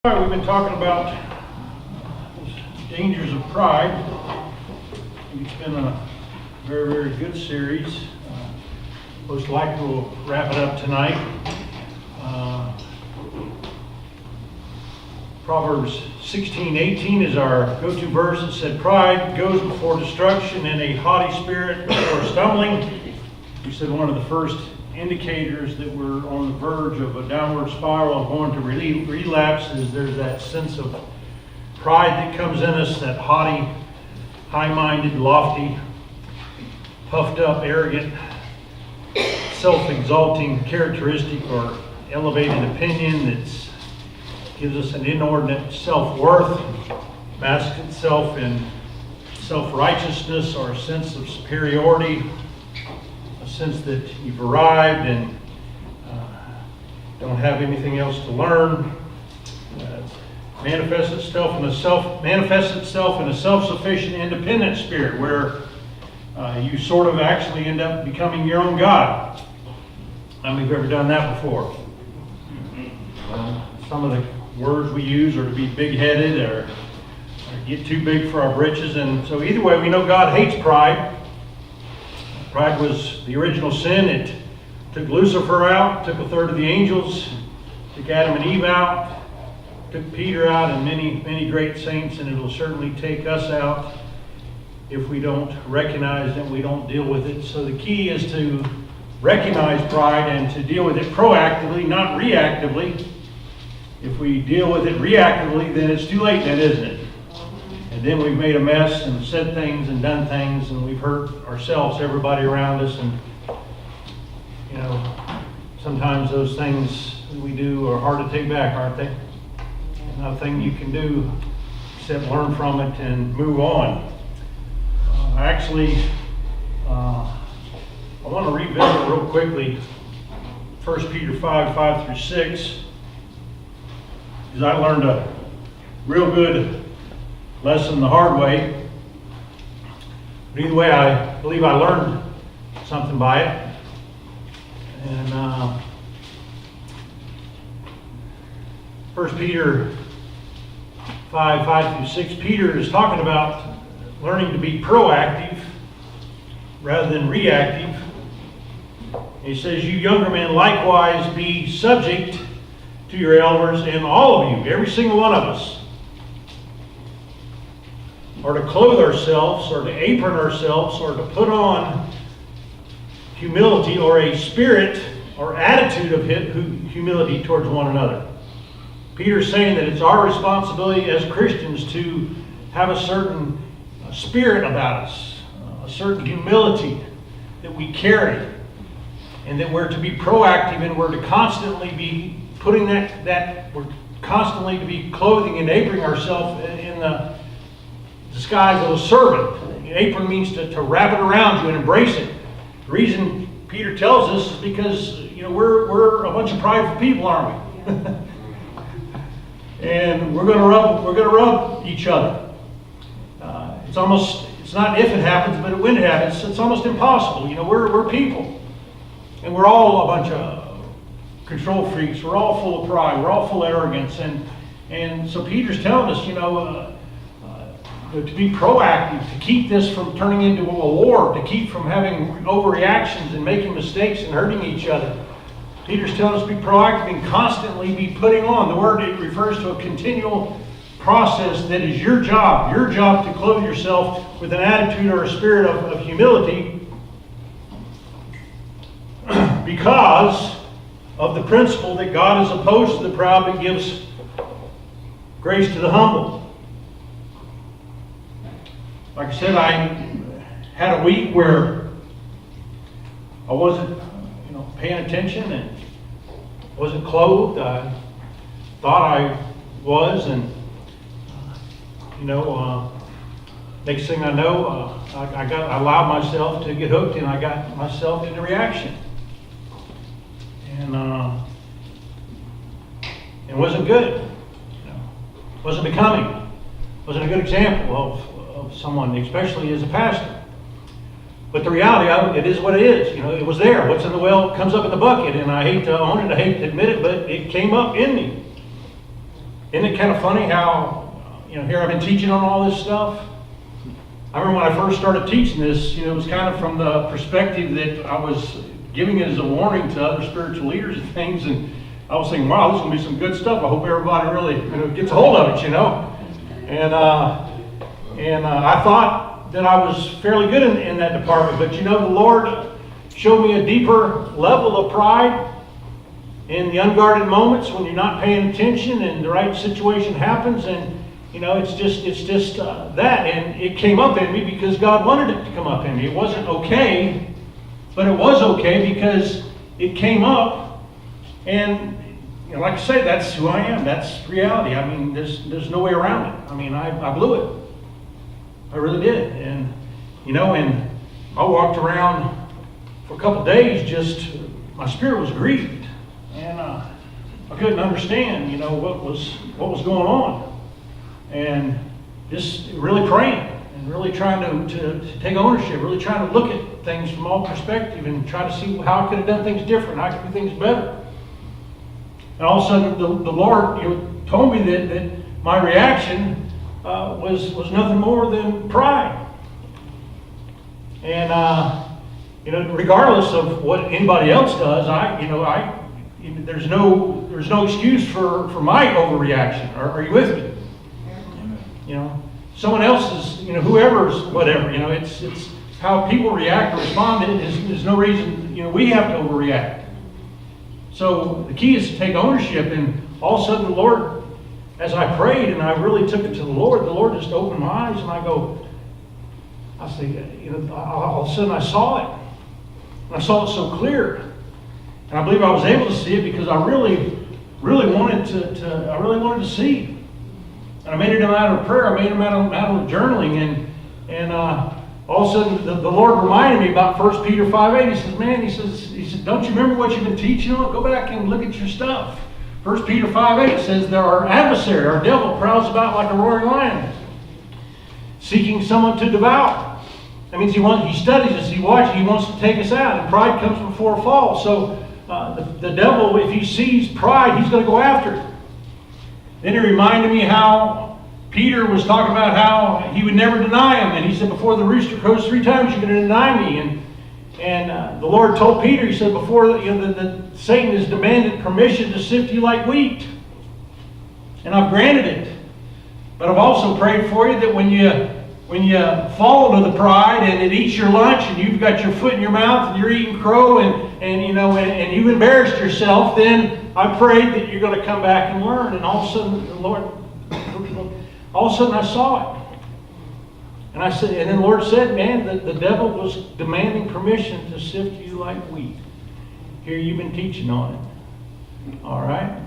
All right, we've been talking about dangers of pride. It's been a very, very good series. Most likely we'll wrap it up tonight. Proverbs 16:18 is our go-to verse. It said, "Pride goes before destruction, and a haughty spirit before stumbling." We said one of the first indicators that we're on the verge of a downward spiral and going to relapse is there's that sense of pride that comes in us, that haughty, high-minded, lofty, puffed up, arrogant, self-exalting characteristic or elevated opinion that gives us an inordinate self-worth, masks itself in self-righteousness or a sense of superiority, a sense that you've arrived and don't have anything else to learn. Manifests itself in a self-sufficient, independent spirit where you sort of actually end up becoming your own God. How many of you have ever done that before? Some of the words we use are to be big-headed or get too big for our britches, and so either way, we know God hates pride. Pride was the original sin. It took Lucifer out, took a third of the angels, took Adam and Eve out, took Peter out, and many, many great saints, and it'll certainly take us out if we don't recognize it, we don't deal with it. So the key is to recognize pride and to deal with it proactively, not reactively. If we deal with it reactively, then it's too late then, isn't it? And then we've made a mess and said things and done things, and we've hurt ourselves, everybody around us, and sometimes those things we do are hard to take back, aren't they? Nothing you can do except learn from it and move on. I want to revisit real quickly 1 Peter 5:5-6, because I learned a real good lesson the hard way. But either way, I believe I learned something by it. And 1 Peter 5:5-6, Peter is talking about learning to be proactive rather than reactive. He says, "You younger men likewise be subject to your elders," and all of you, every single one of us, or to clothe ourselves, or to apron ourselves, or to put on humility, or a spirit or attitude of humility towards one another. Peter's saying that it's our responsibility as Christians to have a certain spirit about us, a certain humility that we carry, and that we're to be proactive, and we're to constantly be putting we're constantly to be clothing and apering ourselves in the disguise of a servant. An apron means to wrap it around you and embrace it. The reason Peter tells us is because we're a bunch of prideful people, aren't we? And we're going to rub each other. It's not if it happens, but when it happens. It's almost impossible. We're people, and we're all a bunch of control freaks. We're all full of pride. We're all full of arrogance, and so Peter's telling us, to be proactive, to keep this from turning into a war, to keep from having overreactions and making mistakes and hurting each other. Peter's telling us to be proactive and constantly be putting on. The word, it refers to a continual process that is your job to clothe yourself with an attitude or a spirit of humility because of the principle that God is opposed to the proud but gives grace to the humble. Like I said, I had a week where I wasn't, paying attention and wasn't clothed. I thought I was, and next thing I know, I allowed myself to get hooked, and I got myself into reaction, and it wasn't good. Wasn't becoming. Wasn't a good example of someone, especially as a pastor. But the reality of it is what it is. It was there. What's in the well comes up in the bucket, and I hate to own it, I hate to admit it, but it came up in me. Isn't it kind of funny how, here I've been teaching on all this stuff. I remember when I first started teaching this, it was kind of from the perspective that I was giving it as a warning to other spiritual leaders and things, and I was thinking, wow, this is going to be some good stuff. I hope everybody really gets a hold of it, And I thought that I was fairly good in that department, but the Lord showed me a deeper level of pride in the unguarded moments when you're not paying attention and the right situation happens, and it's just that, and it came up in me because God wanted it to come up in me. It wasn't okay, but it was okay because it came up, and like I say, that's who I am. That's reality. I mean, there's no way around it. I mean, I blew it. I really did, and and I walked around for a couple days. Just my spirit was grieved, and I couldn't understand, what was going on. And just really praying and really trying to take ownership, really trying to look at things from all perspective and try to see how I could have done things different, how I could do things better. And all of a sudden, the Lord told me that my reaction was nothing more than pride. And regardless of what anybody else does, there's no excuse for my overreaction. Are you with me? Someone else's, whoever's, whatever, it's how people react or respond. There's no reason, we have to overreact. So the key is to take ownership, and all of a sudden the Lord, as I prayed and I really took it to the Lord just opened my eyes, and I say, all of a sudden I saw it. And I saw it so clear. And I believe I was able to see it because I really wanted to see. And I made it out of prayer. I made them out of journaling, and all of a sudden the Lord reminded me about 1 Peter 5:8. He says, man, he said, don't you remember what you've been teaching on? Go back and look at your stuff. 1 Peter 5:8 says that our adversary, our devil, prowls about like a roaring lion, seeking someone to devour. That means he studies us, he watches, he wants to take us out, and pride comes before a fall. So the devil, if he sees pride, he's going to go after it. Then he reminded me how Peter was talking about how he would never deny him. And he said, before the rooster crows 3 times, you're going to deny me. And the Lord told Peter, he said, before that Satan has demanded permission to sift you like wheat. And I've granted it. But I've also prayed for you that when you fall into the pride and it eats your lunch and you've got your foot in your mouth and you're eating crow and you've embarrassed yourself, then I prayed that you're going to come back and learn. And all of a sudden I saw it. And then the Lord said, man, the devil was demanding permission to sift you like wheat. Here you've been teaching on it. All right?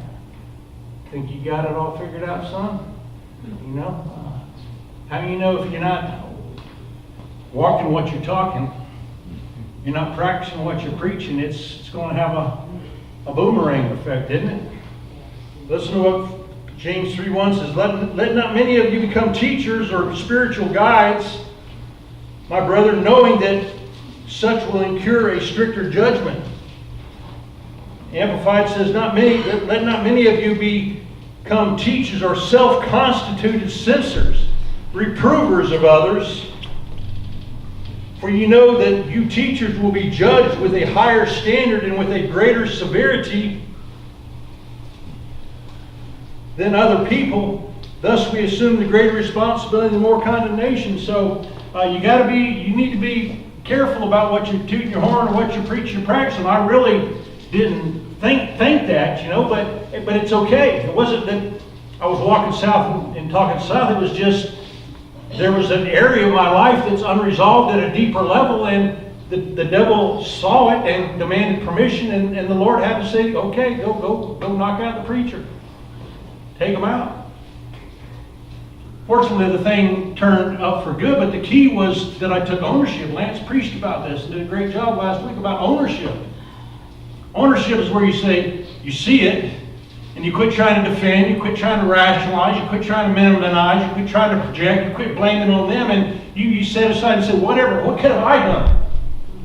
Think you got it all figured out, son? How do you know if you're not walking what you're talking, you're not practicing what you're preaching, it's going to have a boomerang effect, isn't it? Listen to what James 3:1 says, let not many of you become teachers or spiritual guides, my brethren, knowing that such will incur a stricter judgment. Amplified says, let not many of you become teachers or self-constituted censors, reprovers of others, for you know that you teachers will be judged with a higher standard and with a greater severity than other people. Thus we assume the greater responsibility and the more condemnation. So you need to be careful about what you're tooting your horn or what you're preaching or practicing. I really didn't think that, but it's okay. It wasn't that I was walking south and talking south. It was just there was an area of my life that's unresolved at a deeper level, and the devil saw it and demanded permission, and the Lord had to say, okay, go knock out the preacher. Take him out. Fortunately, the thing turned up for good, but the key was that I took ownership. Lance preached about this and did a great job last week about ownership. Ownership is where you say, you see it, and you quit trying to defend, you quit trying to rationalize, you quit trying to minimize, you quit trying to project, you quit blaming on them, and you set aside and say, whatever, what could have I done?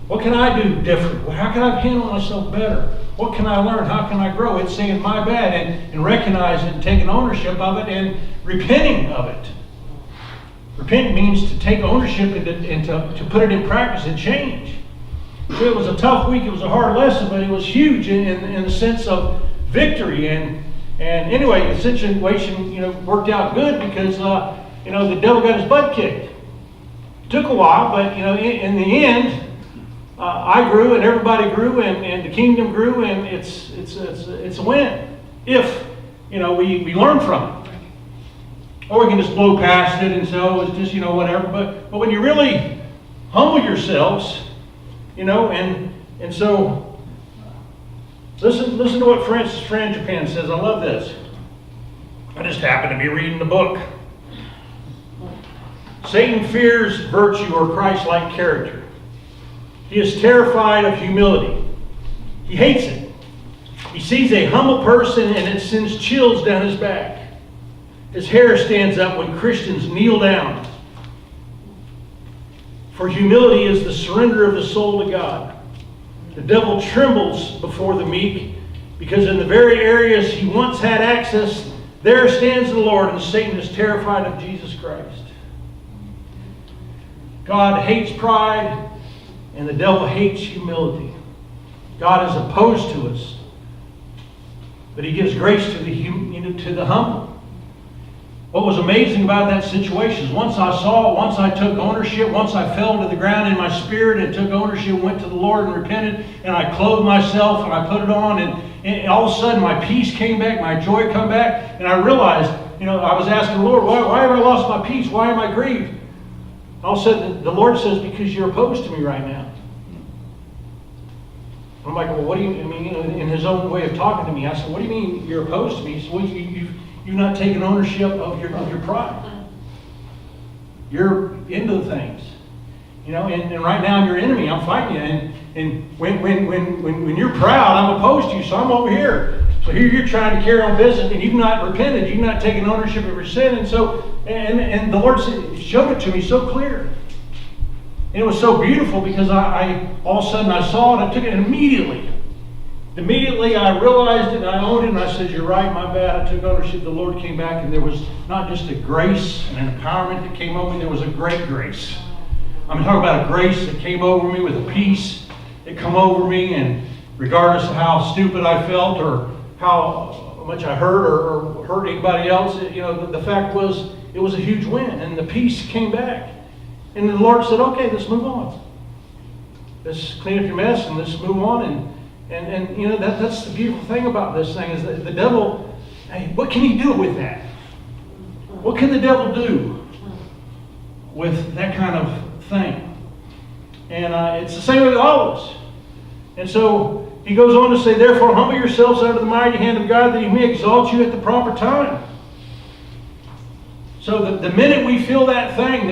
What can I do different? How can I handle myself better? What can I learn? How can I grow? It's saying my bad and recognize it and taking ownership of it and repenting of it. Repent means to take ownership and to put it in practice and change. So it was a tough week. It was a hard lesson, but it was huge in the sense of victory. And anyway, the situation worked out good because the devil got his butt kicked. It took a while, but in the end, I grew and everybody grew and the kingdom grew, and it's a win if we learn from it. Or we can just blow past it and say, oh, it's just whatever. But when you really humble yourselves, and so listen to what Francis Frangipane says. I love this. I just happened to be reading the book. Satan fears virtue or Christ-like character. He is terrified of humility. He hates it. He sees a humble person and it sends chills down his back. His hair stands up when Christians kneel down. For humility is the surrender of the soul to God. The devil trembles before the meek because in the very areas he once had access, there stands the Lord, and Satan is terrified of Jesus Christ. God hates pride, and the devil hates humility. God is opposed to us, but he gives grace to the humble. What was amazing about that situation is once I took ownership, once I fell to the ground in my spirit and took ownership, went to the Lord and repented, and I clothed myself and I put it on, and all of a sudden my peace came back, my joy come back, and I realized, I was asking the Lord, why have I lost my peace? Why am I grieved? All of a sudden the Lord says, because you're opposed to me right now. I'm like, well, what do you mean? In his own way of talking to me, I said, what do you mean you're opposed to me? He said, well, you've not taken ownership of your pride. You're into the things. And right now I'm your enemy. I'm fighting you. And when you're proud, I'm opposed to you. So I'm over here. So here you're trying to carry on business and you've not repented. You've not taken ownership of your sin. And the Lord showed it to me so clear. And it was so beautiful because I all of a sudden I saw it. I took it immediately. Immediately I realized it and I owned it and I said, you're right, my bad. I took ownership. The Lord came back and there was not just a grace and an empowerment that came over me, there was a great grace. I'm talking about a grace that came over me with a peace that come over me, and regardless of how stupid I felt or how much I hurt or hurt anybody else, the fact was it was a huge win and the peace came back. And the Lord said, okay, let's move on. Let's clean up your mess and let's move on. And that's the beautiful thing about this thing is that the devil, hey, what can he do with that? What can the devil do with that kind of thing? And it's the same with all of us. And so he goes on to say, therefore humble yourselves under the mighty hand of God that he may exalt you at the proper time. So the minute we feel that thing,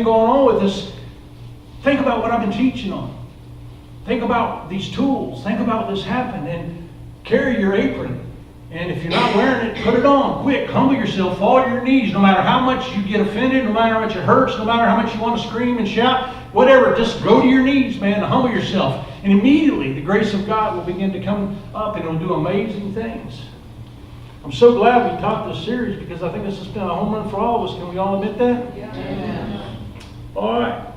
going on with us, think about what I've been teaching on. Think about these tools. Think about this happened, and carry your apron. And if you're not wearing it, put it on. Quick, humble yourself, fall to your knees. No matter how much you get offended, no matter how much it hurts, no matter how much you want to scream and shout, whatever, just go to your knees, man, and humble yourself. And immediately the grace of God will begin to come up and it'll do amazing things. I'm so glad we taught this series because I think this has been a home run for all of us. Can we all admit that? Yeah. All right.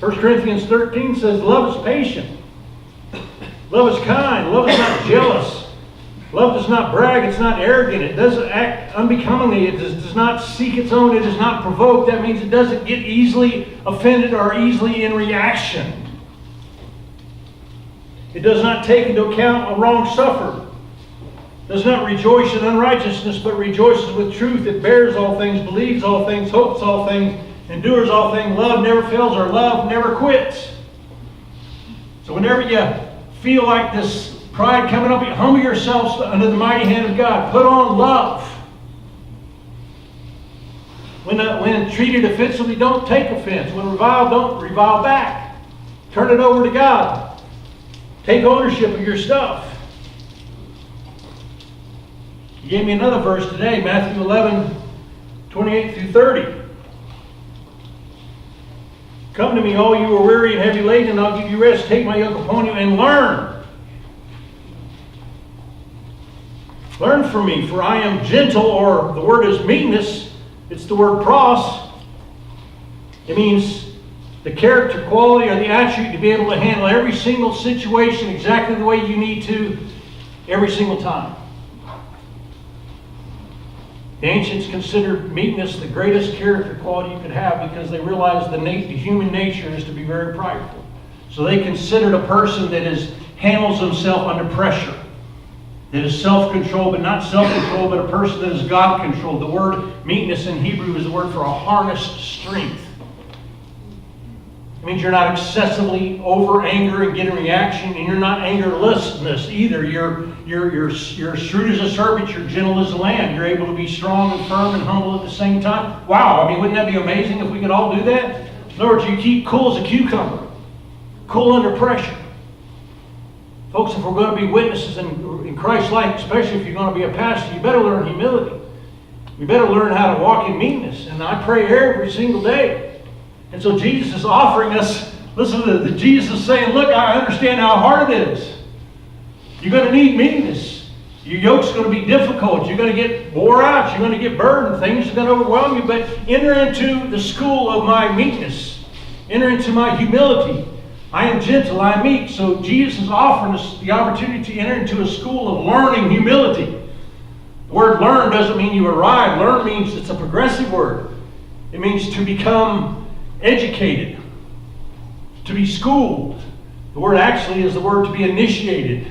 1 Corinthians 13 says, love is patient. Love is kind. Love is not jealous. Love does not brag. It's not arrogant. It doesn't act unbecomingly. It does not seek its own. It does not provoke. That means it doesn't get easily offended or easily in reaction. It does not take into account a wrong suffered. Does not rejoice in unrighteousness, but rejoices with truth. It bears all things, believes all things, hopes all things, endures all things. Love never fails, or love never quits. So whenever you feel like this pride coming up, you humble yourselves under the mighty hand of God. Put on love. When treated offensively, don't take offense. When reviled, don't revile back. Turn it over to God. Take ownership of your stuff. He gave me another verse today, Matthew 11, 28 through 30. Come to me, all you who are weary and heavy laden, and I'll give you rest. Take my yoke upon you and learn. Learn from me, for I am gentle, or the word is meekness. It's the word pros. It means the character, quality, or the attribute to be able to handle every single situation exactly the way you need to every single time. The ancients considered meekness the greatest character quality you could have because they realized the human nature is to be very prideful. So they considered a person that handles himself under pressure, that is self-controlled, but not self-controlled, but a person that is God-controlled. The word meekness in Hebrew is the word for a harnessed strength. It means you're not excessively over anger and getting reaction, and you're not angerlessness either. You're shrewd as a serpent, you're gentle as a lamb. You're able to be strong and firm and humble at the same time. Wow, I mean, wouldn't that be amazing if we could all do that? In other words, you keep cool as a cucumber, cool under pressure. Folks, if we're going to be witnesses in Christ's life, especially if you're going to be a pastor, you better learn humility. You better learn how to walk in meekness. And I pray every single day. And so Jesus is offering us, listen to Jesus saying, look, I understand how hard it is. You're going to need meekness. Your yoke's going to be difficult. You're going to get wore out. You're going to get burdened. Things are going to overwhelm you. But enter into the school of my meekness. Enter into my humility. I am gentle, I am meek. So Jesus is offering us the opportunity to enter into a school of learning humility. The word learn doesn't mean you arrive. Learn means it's a progressive word. It means to become educated, to be schooled. The word actually is the word to be initiated.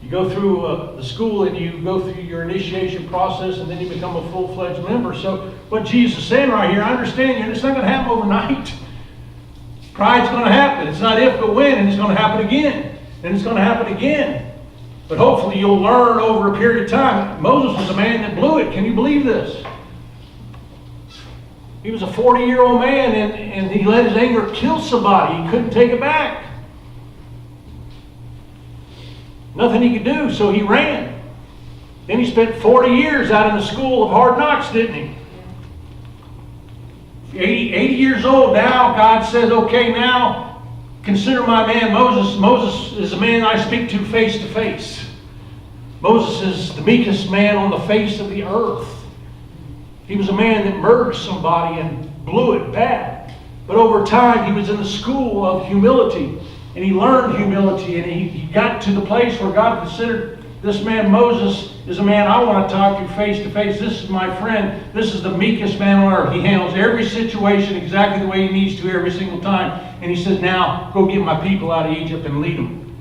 You go through the school and you go through your initiation process and then you become a full-fledged member. So what Jesus is saying right here, I understand you, it's not going to happen overnight. Pride's going to happen. It's not if but when, and it's going to happen again. And it's going to happen again. But hopefully you'll learn over a period of time. Moses was a man that blew it. Can you believe this? He was a 40-year-old man, and he let his anger kill somebody. He couldn't take it back. Nothing he could do, so he ran. Then he spent 40 years out in the school of hard knocks, didn't he? 80 years old now, God says, okay, now consider my man Moses. Moses is a man I speak to face. Moses is the meekest man on the face of the earth. He was a man that murdered somebody and blew it bad. But over time, he was in the school of humility. And he learned humility. And he got to the place where God considered this man Moses is a man I want to talk to face. This is my friend. This is the meekest man on earth. He handles every situation exactly the way he needs to every single time. And he says, now, go get my people out of Egypt and lead them.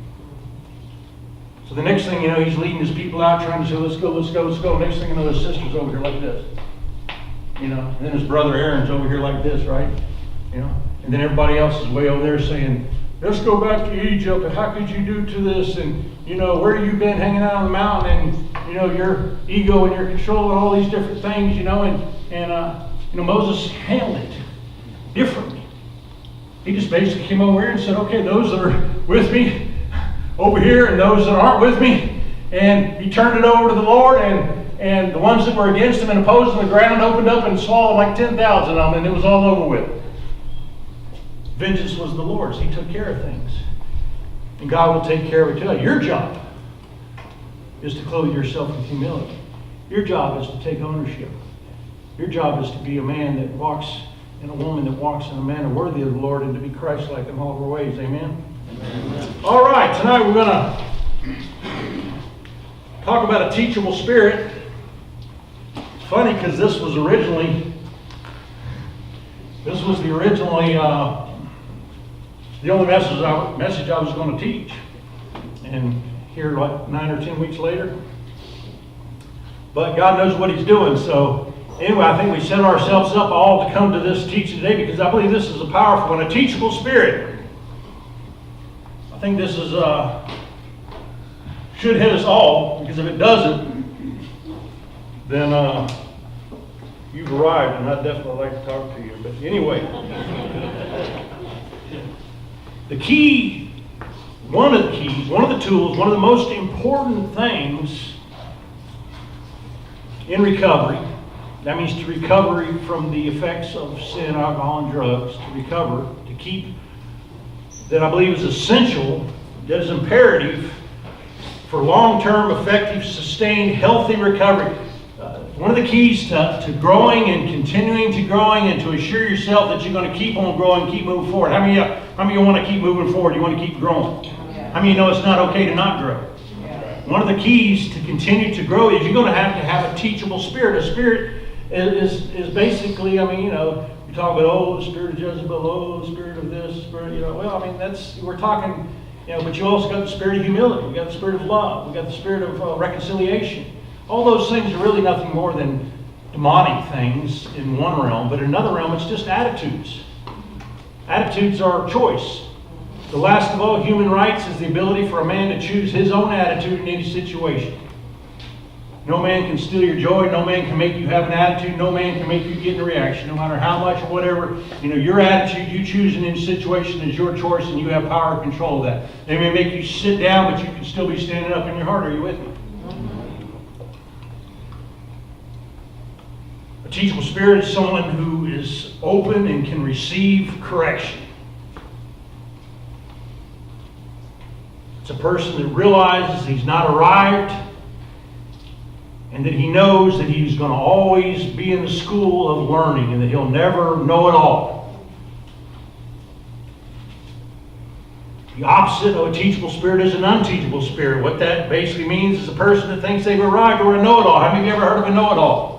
So the next thing you know, he's leading his people out, trying to say, let's go. Next thing you know, his sister's over here like this. You know, and then his brother Aaron's over here like this, right? You know, and then everybody else is way over there saying, let's go back to Egypt, and how could you do to this? And, you know, where you been hanging out on the mountain? And, you know, your ego and your control and all these different things, you know, and Moses handled it differently. He just basically came over here and said, okay, those that are with me over here and those that aren't with me. And he turned it over to the Lord, and the ones that were against him and opposed him, the ground opened up and swallowed like 10,000 of them, and it was all over with. Vengeance was the Lord's. He took care of things. And God will take care of it too. Your job is to clothe yourself with humility. Your job is to take ownership. Your job is to be a man that walks and a woman that walks in a manner worthy of the Lord and to be Christ-like in all of our ways. Amen? Amen. All right, tonight we're going to talk about a teachable spirit. It's funny because this was the originally the only message I was going to teach. And here like 9 or 10 weeks later. But God knows what he's doing. So anyway, I think we set ourselves up all to come to this teaching today because I believe this is a powerful and a teachable spirit. I think this is should hit us all, because if it doesn't, then you've arrived, and I'd definitely like to talk to you. But anyway, the key, one of the tools, one of the most important things in recovery That means to recover from the effects of sin, alcohol, and drugs, to recover, to keep, that I believe is essential, that is imperative for long-term, effective, sustained, healthy recovery. One of the keys to growing and continuing to growing and to assure yourself that you're going to keep on growing, keep moving forward. How many of you want to keep moving forward? You want to keep growing? Yeah. How many of you know it's not okay to not grow? Yeah. One of the keys to continue to grow is you're going to have a teachable spirit. A spirit is basically, you talk about, the spirit of Jezebel, the spirit of this, spirit, we're talking, but you also got the spirit of humility. We got the spirit of love. We got the spirit of reconciliation. All those things are really nothing more than demonic things in one realm, but in another realm, it's just attitudes. Attitudes are choice. The last of all human rights is the ability for a man to choose his own attitude in any situation. No man can steal your joy. No man can make you have an attitude. No man can make you get in a reaction, no matter how much or whatever. Your attitude you choose in any situation is your choice, and you have power and control of that. They may make you sit down, but you can still be standing up in your heart. Are you with me? A teachable spirit is someone who is open and can receive correction. It's a person that realizes he's not arrived and that he knows that he's going to always be in the school of learning and that he'll never know it all. The opposite of a teachable spirit is an unteachable spirit. What that basically means is a person that thinks they've arrived or a know-it-all. How many of you ever heard of a know-it-all?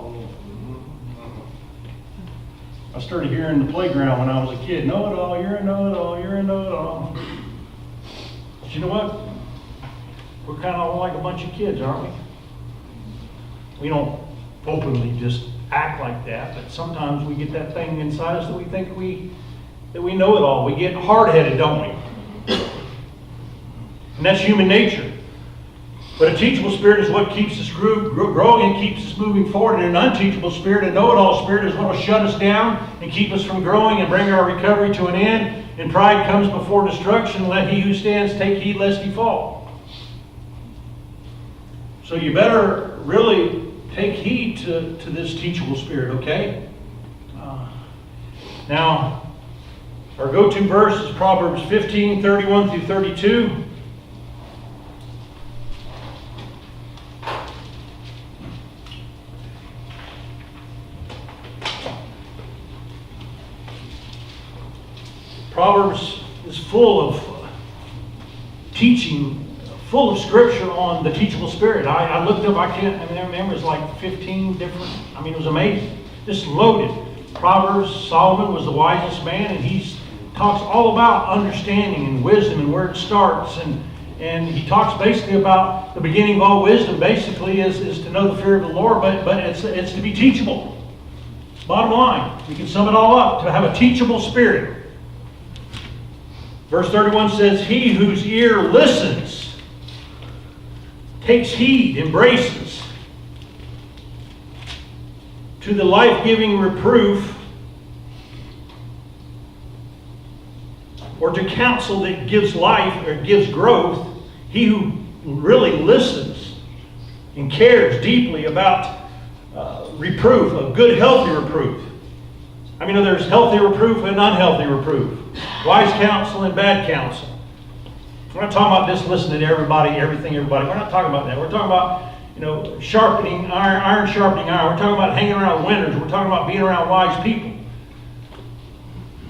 I started hearing in the playground when I was a kid, know-it-all, you're a know-it-all, you're a know-it-all. But you know what? We're kind of like a bunch of kids, aren't we? We don't openly just act like that, but sometimes we get that thing inside us that we think that we know it all. We get hard-headed, don't we? And that's human nature. But a teachable spirit is what keeps us growing and keeps us moving forward. And an unteachable spirit, a know-it-all spirit, is what will shut us down and keep us from growing and bring our recovery to an end. And pride comes before destruction. Let he who stands take heed lest he fall. So you better really take heed to this teachable spirit, okay? Now, our go-to verse is Proverbs 15, 31 through 32. Proverbs is full of teaching, full of scripture on the teachable spirit. I looked up, I remember it's like 15 different, it was amazing. Just loaded. Proverbs, Solomon was the wisest man, and he talks all about understanding and wisdom and where it starts. And he talks basically about the beginning of all wisdom, basically, is to know the fear of the Lord, but it's to be teachable. Bottom line, we can sum it all up, to have a teachable spirit. Verse 31 says, he whose ear listens, takes heed, embraces, to the life-giving reproof, or to counsel that gives life or gives growth, he who really listens and cares deeply about reproof, a good, healthy reproof. There's healthy reproof and unhealthy reproof. Wise counsel and bad counsel. We're not talking about just listening to everybody. We're not talking about that. We're talking about, sharpening iron sharpening iron. We're talking about hanging around winners. We're talking about being around wise people.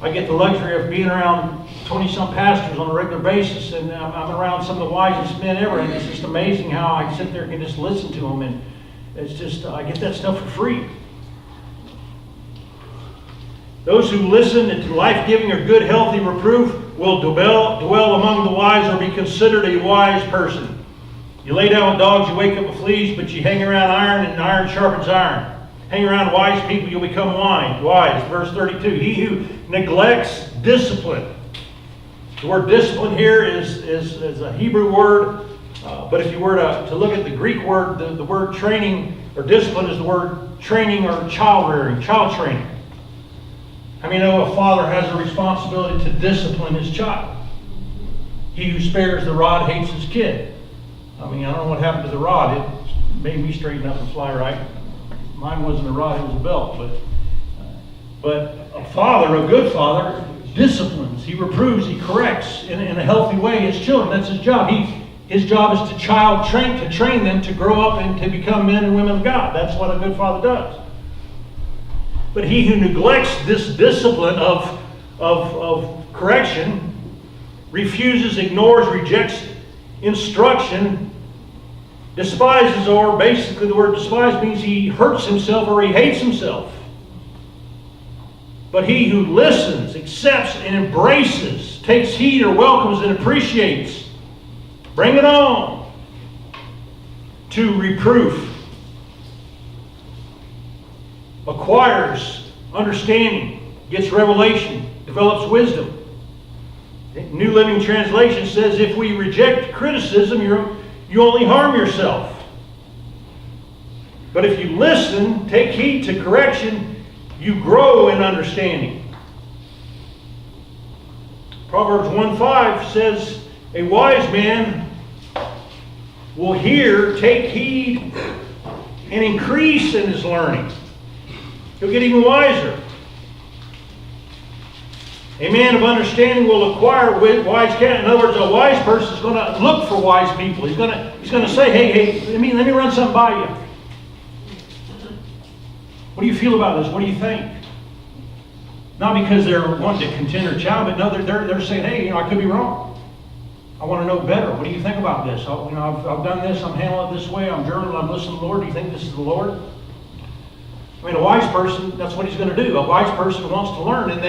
I get the luxury of being around 20-some pastors on a regular basis, and I'm around some of the wisest men ever, and it's just amazing how I sit there and can just listen to them, and it's just, I get that stuff for free. Those who listen to life-giving or good, healthy reproof will dwell among the wise or be considered a wise person. You lay down with dogs, you wake up with fleas, but you hang around iron, and iron sharpens iron. Hang around wise people, you'll become wise. Verse 32, he who neglects discipline. The word discipline here is a Hebrew word, but if you were to look at the Greek word, the word training or discipline is the word training or child rearing, child training. I mean, a father has a responsibility to discipline his child. He who spares the rod hates his kid. I don't know what happened to the rod. It made me straighten up and fly right. Mine wasn't a rod, it was a belt. But a father, a good father, disciplines. He reproves, he corrects in a healthy way his children. That's his job. His job is to train them to grow up and to become men and women of God. That's what a good father does. But he who neglects this discipline of correction, refuses, ignores, rejects instruction, despises, or basically the word despise means he hurts himself or he hates himself. But he who listens, accepts, and embraces, takes heed or welcomes and appreciates, bring it on, to reproof, acquires understanding, gets revelation, develops wisdom. New Living Translation says, if we reject criticism, you only harm yourself. But if you listen, take heed to correction, you grow in understanding. Proverbs 1:5 says, a wise man will hear, take heed, and increase in his learning. He'll get even wiser. A man of understanding will acquire wise counsel. In other words, a wise person is going to look for wise people. He's going to say, hey, let me run something by you. What do you feel about this? What do you think? Not because they're wanting to contend or challenge, but no, they're saying, hey, I could be wrong. I want to know better. What do you think about this? I've done this. I'm handling it this way. I'm journaling. I'm listening to the Lord. Do you think this is the Lord? I mean, a wise person, that's what he's going to do. A wise person wants to learn, and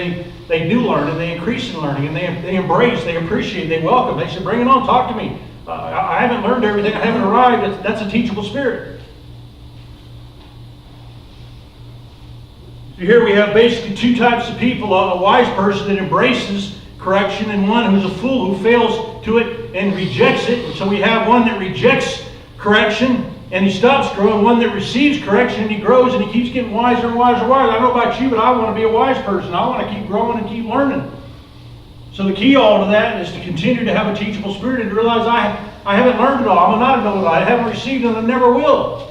they do learn, and they increase in learning, and they embrace, they appreciate, they welcome. They say, bring it on, talk to me. I haven't learned everything. I haven't arrived. That's a teachable spirit. So here we have basically two types of people. A wise person that embraces correction, and one who's a fool who fails to it and rejects it. And so we have one that rejects correction, and he stops growing, one that receives correction, and he grows, and he keeps getting wiser and wiser and wiser. I don't know about you, but I want to be a wise person. I want to keep growing and keep learning. So the key all to that is to continue to have a teachable spirit and to realize I haven't learned it all. I'm not a know-it-all. I haven't received it, and I never will.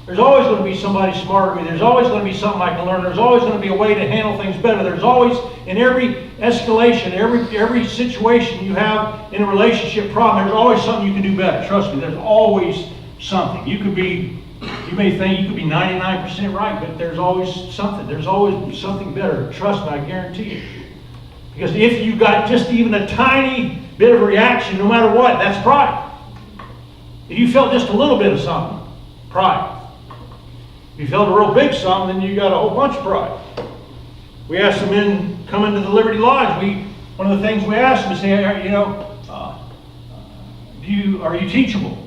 There's always going to be somebody smarter than me. There's always going to be something I can learn. There's always going to be a way to handle things better. There's always, in every escalation, every situation you have in a relationship problem, there's always something you can do better. Trust me, there's always something. You may think you could be 99% right, but there's always something. There's always something better. Trust me, I guarantee you. Because if you got just even a tiny bit of a reaction, no matter what, that's pride. If you felt just a little bit of something, pride. If you felt a real big something, then you got a whole bunch of pride. We asked the men come into the Liberty Lodge. One of the things we asked them is, say, are you teachable?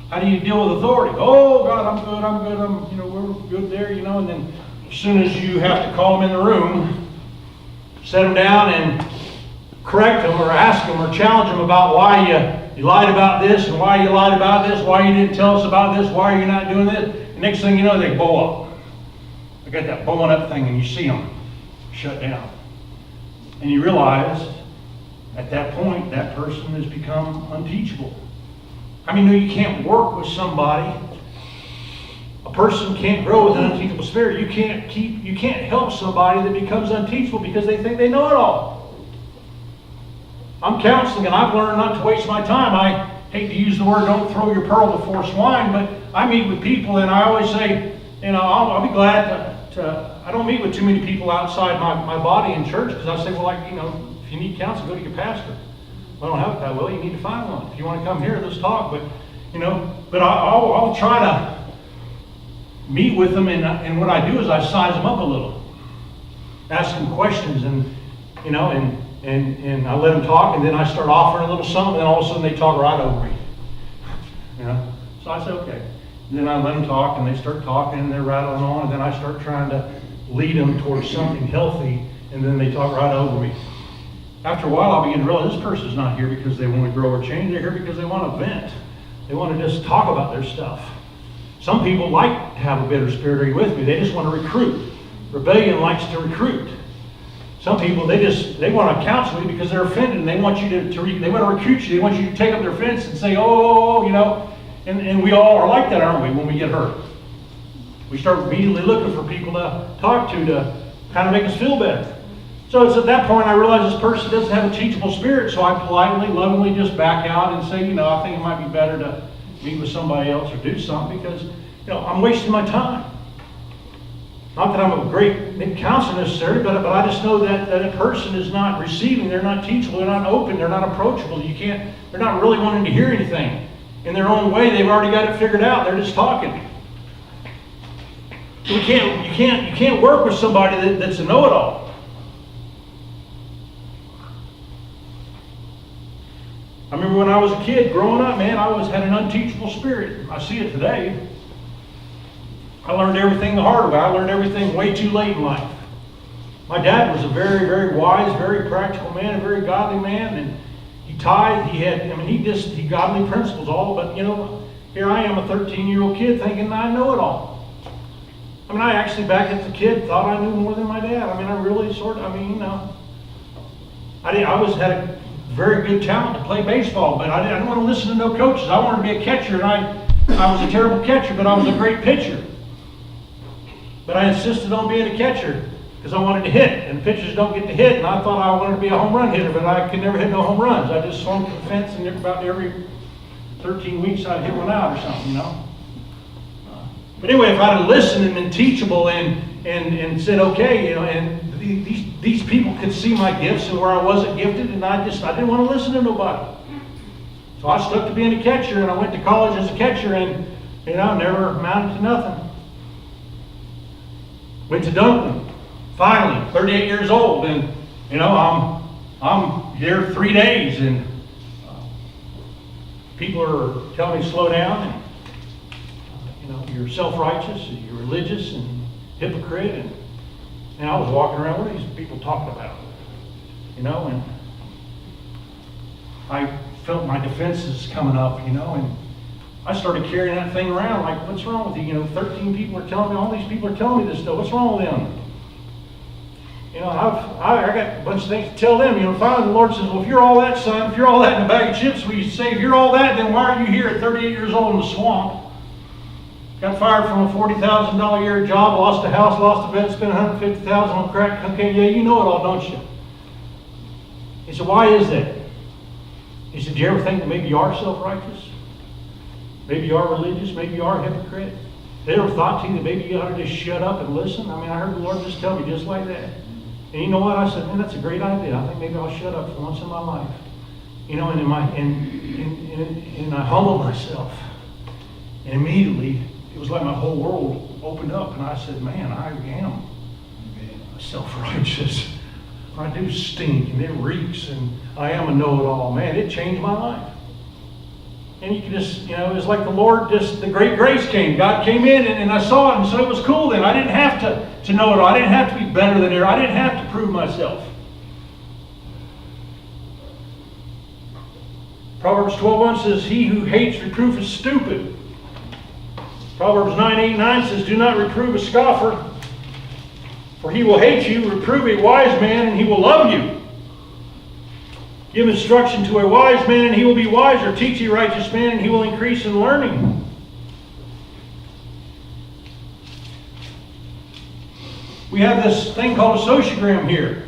How do you deal with authority? Oh God, I'm good. We're good there. And then as soon as you have to call them in the room, set them down and correct them or ask them or challenge them about why you lied about this and why you lied about this, why you didn't tell us about this, why are you not doing this? And next thing you know, they blow up. They got that blowing up thing, and you see them shut down. And you realize at that point that person has become unteachable. I mean, no, you can't work with somebody. A person can't grow with an unteachable spirit. You can't help somebody that becomes unteachable because they think they know it all. I'm counseling, and I've learned not to waste my time. I hate to use the word, don't throw your pearl before swine, but I meet with people, and I always say, I'll be glad to I don't meet with too many people outside my body in church, because I say, well, if you need counsel, go to your pastor. Well, I don't have it that well. You need to find one. If you want to come here, let's talk. But I'll try to meet with them, and what I do is I size them up a little, ask them questions, and I let them talk, and then I start offering a little something, and then all of a sudden they talk right over me. So I say, okay. And then I let them talk, and they start talking, and they're rattling on, and then I start trying to lead them towards something healthy, and then they talk right over me. After a while, I'll begin to realize this person's not here because they want to grow or change. They're here because they want to vent. They want to just talk about their stuff. Some people like to have a bitter spirit. Are you with me? They just want to recruit. Rebellion likes to recruit. Some people, they want to counsel you because they're offended, and they want you they want to recruit you. They want you to take up their fence and say, and we all are like that, aren't we, when we get hurt? We start immediately looking for people to talk to kind of make us feel better. So it's at that point I realize this person doesn't have a teachable spirit, so I politely, lovingly just back out and say, I think it might be better to meet with somebody else or do something because, I'm wasting my time. Not that I'm a great counselor necessarily, but I just know that a person is not receiving, they're not teachable, they're not open, they're not approachable. They're not really wanting to hear anything. In their own way, they've already got it figured out, they're just talking. So you can't work with somebody that's a know-it-all. I remember when I was a kid growing up, man, I always had an unteachable spirit. I see it today. I learned everything the hard way. I learned everything way too late in life. My dad was a very, very wise, very practical man, a very godly man, and he tithed. He godly principles all. But here I am, a 13-year-old kid, thinking I know it all. I actually back as a kid thought I knew more than my dad. I really I always had a very good talent to play baseball, but I didn't want to listen to no coaches. I wanted to be a catcher, and I was a terrible catcher, but I was a great pitcher. But I insisted on being a catcher because I wanted to hit, and pitchers don't get to hit, and I thought I wanted to be a home run hitter, but I could never hit no home runs. I just swung to the fence, and about every 13 weeks I'd hit one out or something, But anyway, if I'd have listened and been teachable and said, okay, and these people could see my gifts and where I wasn't gifted, and I didn't want to listen to nobody. So I stuck to being a catcher, and I went to college as a catcher, and never amounted to nothing. Went to Duncan, finally, 38 years old, and I'm here 3 days, and people are telling me to slow down, and you're self-righteous, and you're religious, and hypocrite, and I was walking around, what are these people talking about? And I felt my defenses coming up, and I started carrying that thing around like, what's wrong with you? 13 people are telling me, all these people are telling me this stuff. What's wrong with them? I got a bunch of things to tell them. Finally the Lord says, well, if you're all that, son, if you're all that in a bag of chips, we say, if you're all that, then why are you here at 38 years old in the swamp? Got fired from a $40,000 a year job, lost a house, lost a bed, spent $150,000 on crack. Okay, yeah, you know it all, don't you? He said, why is that? He said, do you ever think that maybe you are self-righteous? Maybe you are religious, maybe you are a hypocrite. They ever thought to you that maybe you ought to just shut up and listen? I heard the Lord just tell me just like that. And you know what? I said, man, that's a great idea. I think maybe I'll shut up for once in my life. And I humbled myself. And immediately, it was like my whole world opened up. And I said, man, I am self-righteous. I do stink, and it reeks, and I am a know-it-all. Man, it changed my life. And you can just, it was like the Lord the great grace came. God came in and I saw it, and so it was cool then. I didn't have to know it all. I didn't have to be better than her. I didn't have to prove myself. Proverbs 12:1 says, he who hates reproof is stupid. Proverbs 9:8-9 says, do not reprove a scoffer, for he will hate you. Reprove a wise man, and he will love you. Give instruction to a wise man, and he will be wiser. Teach a righteous man, and he will increase in learning. We have this thing called a sociogram here.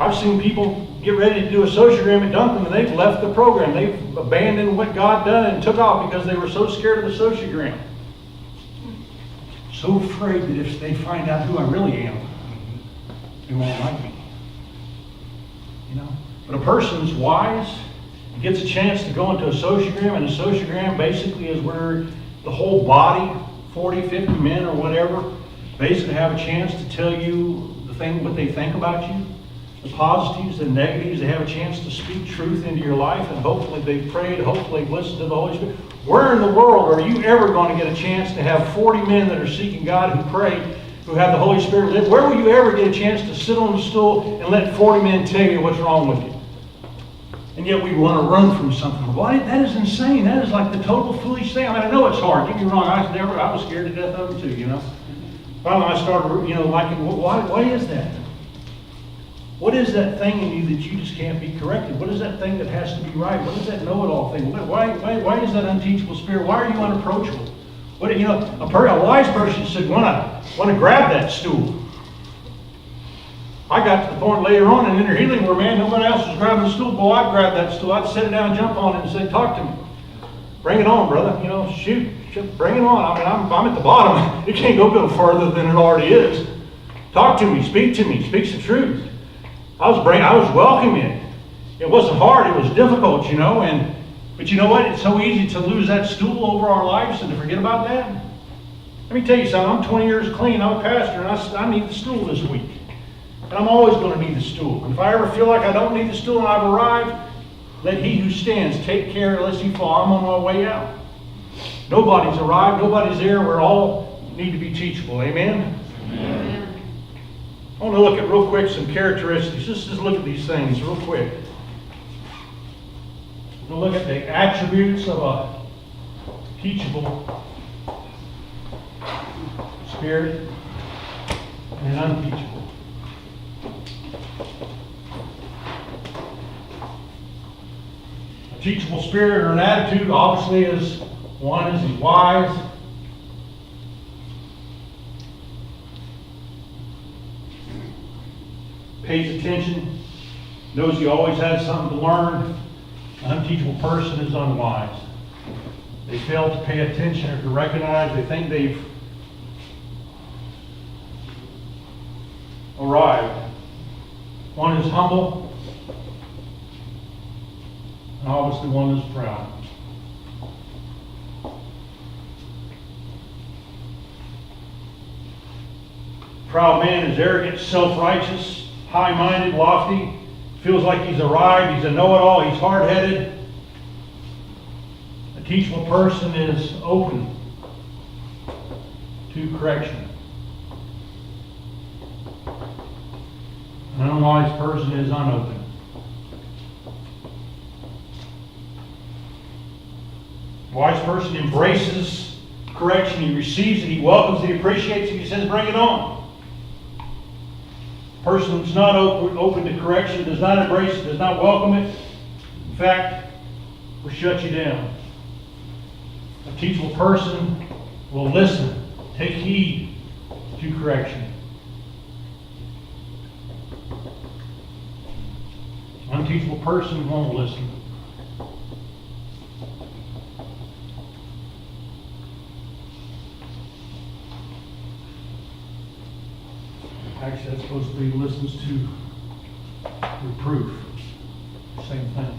I've seen people get ready to do a sociogram at Duncan, and they've left the program. They've abandoned what God done and took off because they were so scared of the sociogram. So afraid that if they find out who I really am, they won't like me. But a person's wise, gets a chance to go into a sociogram, and a sociogram basically is where the whole body, 40, 50 men or whatever, basically have a chance to tell you what they think about you, the positives, the negatives. They have a chance to speak truth into your life, and hopefully they've prayed, hopefully they've listened to the Holy Spirit. Where in the world are you ever going to get a chance to have 40 men that are seeking God who pray, who have the Holy Spirit live? Where will you ever get a chance to sit on the stool and let 40 men tell you what's wrong with you? And yet we want to run from something. Why? That is insane. That is like the total foolish thing. I know it's hard. Don't get me wrong. I was scared to death of it too, Finally I started, liking, why is that? What is that thing in you that you just can't be corrected? What is that thing that has to be right? What is that know-it-all thing? Why is that unteachable spirit? Why are you unapproachable? What, you know, a wise person should want to grab that stool. I got to the point later on in inner healing where, man, nobody else was grabbing the stool. Boy, I'd grab that stool. I'd sit it down, jump on it, and say, talk to me. Bring it on, brother. You know, shoot, bring it on. I mean, I'm at the bottom. It can't go no further than it already is. Talk to me, speak the truth. I was welcoming. It wasn't hard, it was difficult, you know, but you know what? It's so easy to lose that stool over our lives and to forget about that. Let me tell you something, I'm 20 years clean, I'm a pastor, and I need the stool this week. And I'm always going to need the stool. And if I ever feel like I don't need the stool and I've arrived, let he who stands take care lest he fall. I'm on my way out. Nobody's arrived, nobody's there, we're all need to be teachable, amen? Amen. I want to look at real quick some characteristics. Just look at these things real quick. We'll look at the attributes of a teachable spirit and an unteachable. A teachable spirit or an attitude obviously is one is he's wise. Pays attention, knows he always has something to learn. An unteachable person is unwise. They fail to pay attention or to recognize. They think they've arrived. One is humble, and obviously one is proud. Proud man is arrogant, self-righteous, high-minded, lofty, feels like he's arrived, he's a know-it-all, he's hard-headed. A teachable person is open to correction. An unwise person is unopen. A wise person embraces correction, he receives it, he welcomes it, he appreciates it, he says, bring it on. A person that's not open to correction, does not embrace it, does not welcome it, in fact, will shut you down. A teachable person will listen, take heed to correction. An unteachable person won't listen. Actually, that's supposed to be listens to reproof. Same thing.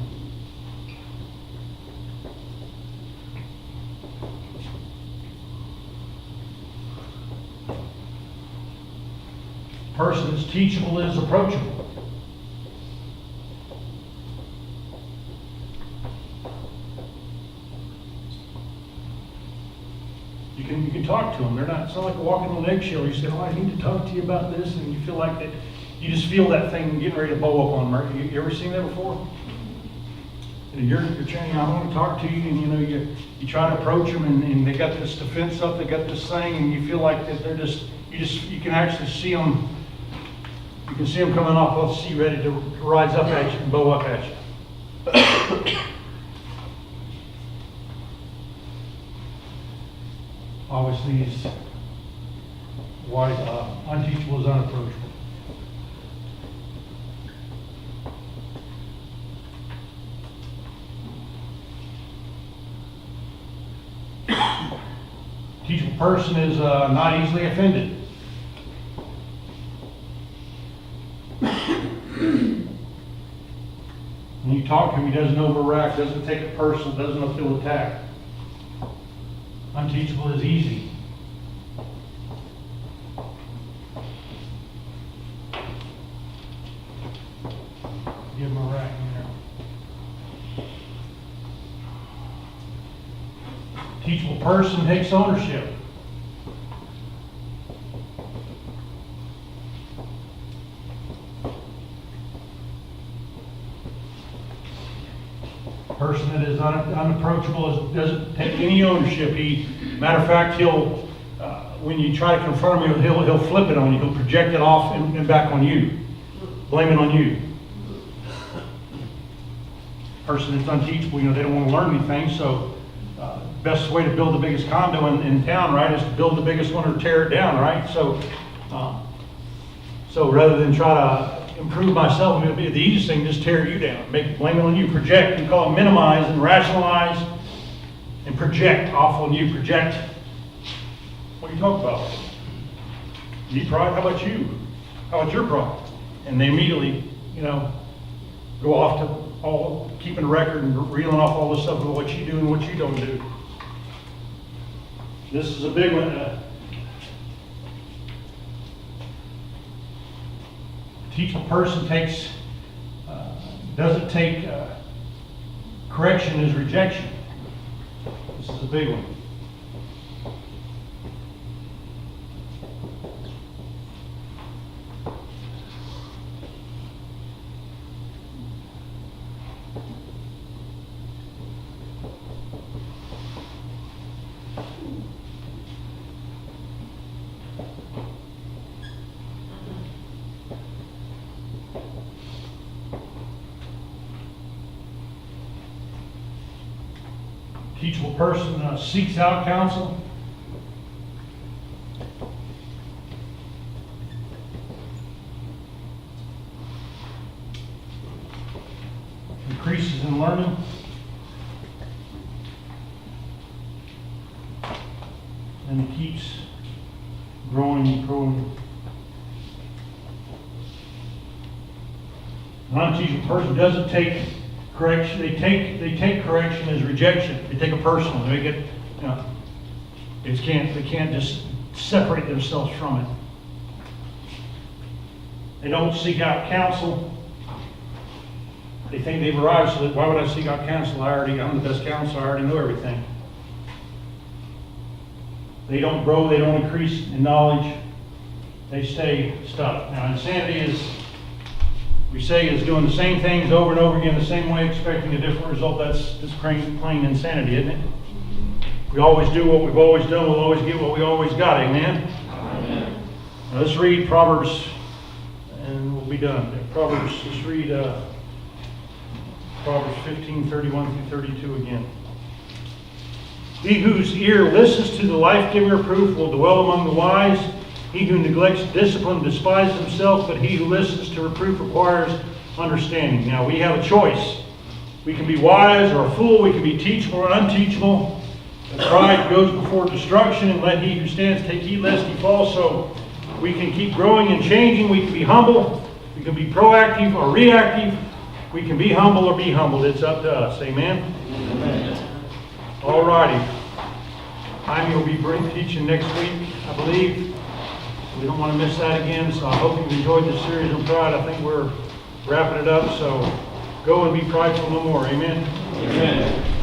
Person that's teachable is approachable. You can talk to them. It's not like walking on an eggshell. You say, "Oh, I need to talk to you about this," and you feel like that. You just feel that thing getting ready to bow up on them. You ever seen that before? You're trying. I want to talk to you, and you try to approach them, and they got this defense up. They got this thing, and you feel like that they're you can actually see them. You can see them coming off the seat, ready to rise up at you and bow up at you. Obviously, he's wise, unteachable is unapproachable. Teachable person is not easily offended. When you talk to him, he doesn't overreact, doesn't take it personal, doesn't feel attacked. Unteachable is easy. Give him a rack in there. Teachable person takes ownership. Person that is unapproachable doesn't take any ownership. Matter of fact, he'll when you try to confront him, he'll flip it on you. He'll project it off and back on you, blame it on you. Person that's unteachable, they don't want to learn anything, so best way to build the biggest condo in town, right, is to build the biggest one or tear it down, right? So rather than try to improve myself, it'll be the easiest thing, just tear you down, blame it on you, project, we call it minimize and rationalize, and project off on you, project. What are you talking about? You need pride? How about you? How about your pride? And they immediately, go off to all keeping a record and reeling off all this stuff of what you do and what you don't do. This is a big one. Teachable person doesn't take correction as rejection. This is a big one. Teachable person seeks out counsel. Increases in learning. And keeps growing and growing. A non-teachable person doesn't take correction. They take correction as rejection. They take it personal. They make it, they can't just separate themselves from it. They don't seek out counsel. They think they've arrived, so that why would I seek out counsel? I'm the best counselor. I already know everything. They don't grow. They don't increase in knowledge. They stay stuck. Now, insanity is doing the same things over and over again the same way, expecting a different result. That's just plain insanity, isn't it? We always do what we've always done. We'll always get what we always got. Amen? Amen. Now let's read Proverbs, and we'll be done. Let's read Proverbs 15:31-32 again. He whose ear listens to the life-giving reproof will dwell among the wise. He who neglects discipline despises himself, but he who listens to reproof acquires understanding. Now we have a choice. We can be wise or a fool. We can be teachable or unteachable. And pride goes before destruction, and let he who stands take heed lest he fall. So we can keep growing and changing. We can be humble. We can be proactive or reactive. We can be humble or be humbled. It's up to us. Amen? Amen. All righty. Jaime will be teaching next week, I believe. We don't want to miss that again, so I hope you've enjoyed this series on pride. I think we're wrapping it up, so go and be prideful no more. Amen? Amen.